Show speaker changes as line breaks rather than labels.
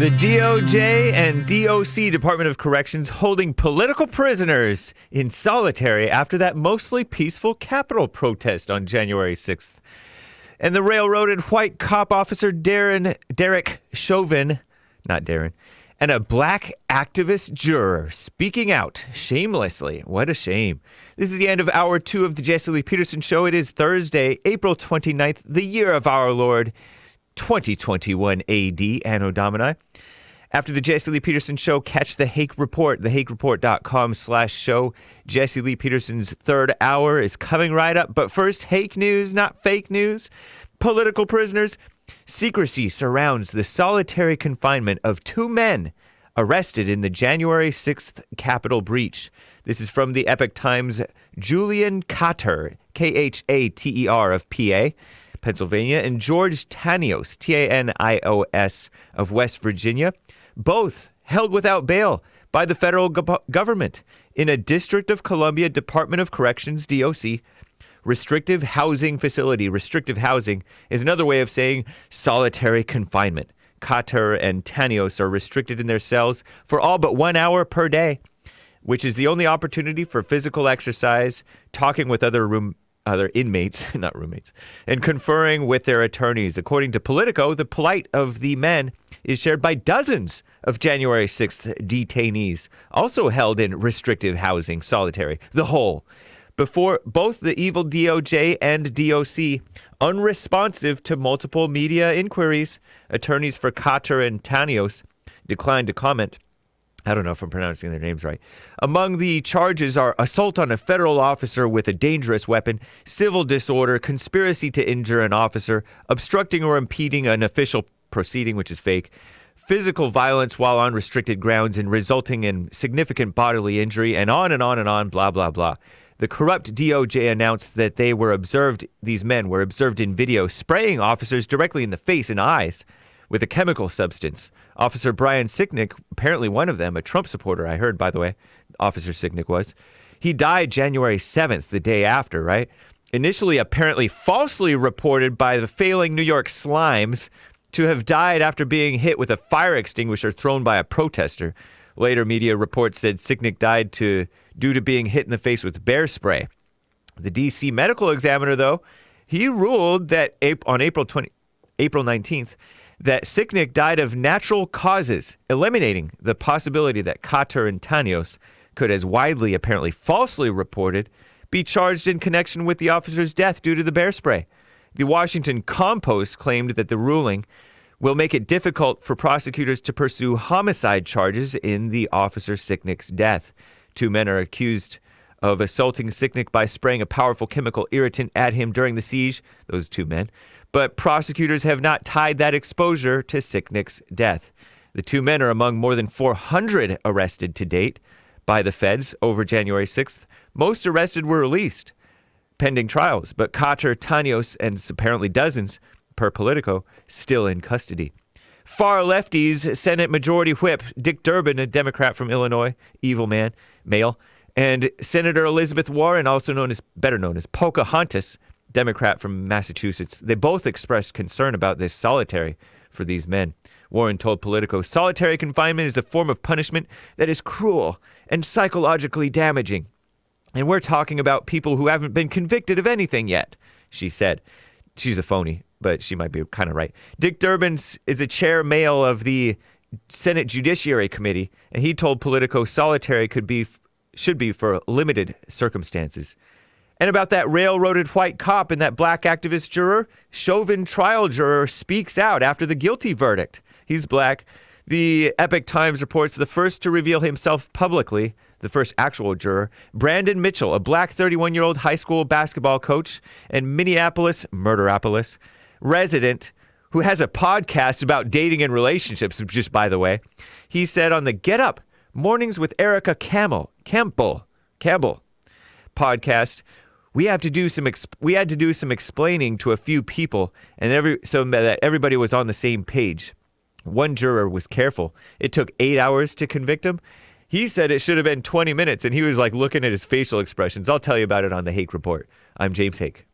The DOJ and DOC, Department of Corrections, holding political prisoners in solitary after that mostly peaceful Capitol protest on January 6th. And the railroaded white cop officer Derek Chauvin, not Darren, and a black activist juror speaking out shamelessly. What a shame. This is the end of hour 2 of the Jesse Lee Peterson Show. It is Thursday, April 29th, the year of our Lord, 2021 AD, Anno Domini. After the Jesse Lee Peterson Show, catch the Hake Report, thehakereport.com/show. Jesse Lee Peterson's third hour is coming right up. But first, Hake news, not fake news. Political prisoners. Secrecy surrounds the solitary confinement of 2 men arrested in the January 6th Capitol breach. This is from the Epoch Times' Julian Khater, Khater of PA, Pennsylvania, and George Tanios, Tanios of West Virginia, both held without bail by the federal government in a District of Columbia Department of Corrections, DOC, restrictive housing facility. Restrictive housing is another way of saying solitary confinement. Khater and Tanios are restricted in their cells for all but 1 hour per day, which is the only opportunity for physical exercise, talking with other inmates, not roommates, and conferring with their attorneys. According to Politico, the plight of the men is shared by dozens of January 6th detainees, also held in restrictive housing, solitary, the whole. Before both the evil DOJ and DOC, unresponsive to multiple media inquiries, attorneys for Khater and Tanios declined to comment. I don't know if I'm pronouncing their names right. Among the charges are assault on a federal officer with a dangerous weapon, civil disorder, conspiracy to injure an officer, obstructing or impeding an official proceeding, which is fake, physical violence while on restricted grounds and resulting in significant bodily injury, and on and on and on, blah, blah, blah. The corrupt DOJ announced that these men were observed in video spraying officers directly in the face and eyes with a chemical substance. Officer Brian Sicknick, apparently one of them, a Trump supporter, I heard, by the way, Officer Sicknick was. He died January 7th, the day after, right? Initially, apparently falsely reported by the failing New York Slimes to have died after being hit with a fire extinguisher thrown by a protester. Later media reports said Sicknick died due to being hit in the face with bear spray. The D.C. medical examiner, though, he ruled that on April 19th, that Sicknick died of natural causes, eliminating the possibility that Khater and Tanios could, as widely, apparently falsely reported, be charged in connection with the officer's death due to the bear spray. The Washington Compost claimed that the ruling will make it difficult for prosecutors to pursue homicide charges in the officer Sicknick's death. 2 men are accused of assaulting Sicknick by spraying a powerful chemical irritant at him during the siege, those 2 men. But prosecutors have not tied that exposure to Sicknick's death. The 2 men are among more than 400 arrested to date by the feds over January 6th. Most arrested were released pending trials, but Khater, Tanios, and apparently dozens, per Politico, still in custody. Far lefties, Senate Majority Whip Dick Durbin, a Democrat from Illinois, evil man, male, and Senator Elizabeth Warren, better known as Pocahontas, Democrat from Massachusetts, they both expressed concern about this solitary for these men. Warren told Politico, solitary confinement is a form of punishment that is cruel and psychologically damaging. And we're talking about people who haven't been convicted of anything yet, she said. She's a phony, but she might be kind of right. Dick Durbin is a chair male of the Senate Judiciary Committee, and he told Politico solitary should be for limited circumstances. And about that railroaded white cop and that black activist juror, Chauvin trial juror speaks out after the guilty verdict. He's black. The Epoch Times reports the first to reveal himself publicly, the first actual juror, Brandon Mitchell, a black 31-year-old high school basketball coach and Minneapolis, Murderapolis, resident who has a podcast about dating and relationships, just by the way. He said on the Get Up Mornings with Erica Campbell podcast, we had to do some explaining to a few people, and so that everybody was on the same page. One juror was careful. It took 8 hours to convict him. He said it should have been 20 minutes, and he was like looking at his facial expressions. I'll tell you about it on the Hake Report. I'm James Hake.